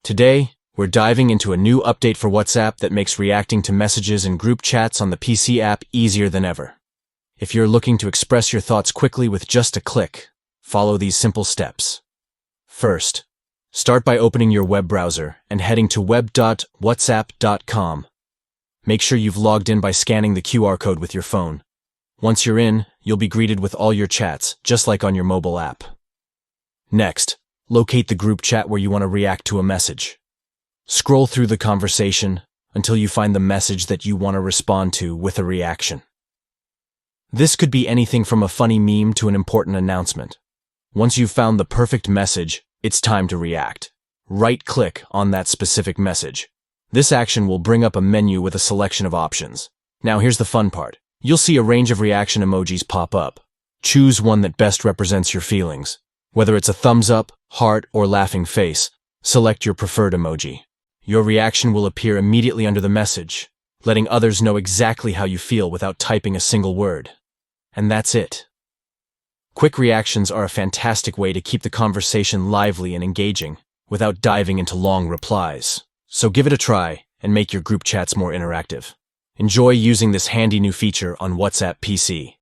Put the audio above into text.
Today, we're diving into a new update for WhatsApp that makes reacting to messages and group chats on the PC app easier than ever. If you're looking to express your thoughts quickly with just a click, follow these simple steps. First, start by opening your web browser and heading to web.whatsapp.com. Make sure you've logged in by scanning the QR code with your phone. Once you're in, you'll be greeted with all your chats, just like on your mobile app. Next, locate the group chat where you want to react to a message. Scroll through the conversation until you find the message that you want to respond to with a reaction. This could be anything from a funny meme to an important announcement. Once you've found the perfect message, it's time to react. Right-click on that specific message. This action will bring up a menu with a selection of options. Now here's the fun part. You'll see a range of reaction emojis pop up. Choose one that best represents your feelings. Whether it's a thumbs up, heart, or laughing face, select your preferred emoji. Your reaction will appear immediately under the message, letting others know exactly how you feel without typing a single word. And that's it. Quick reactions are a fantastic way to keep the conversation lively and engaging without diving into long replies. So give it a try and make your group chats more interactive. Enjoy using this handy new feature on WhatsApp PC.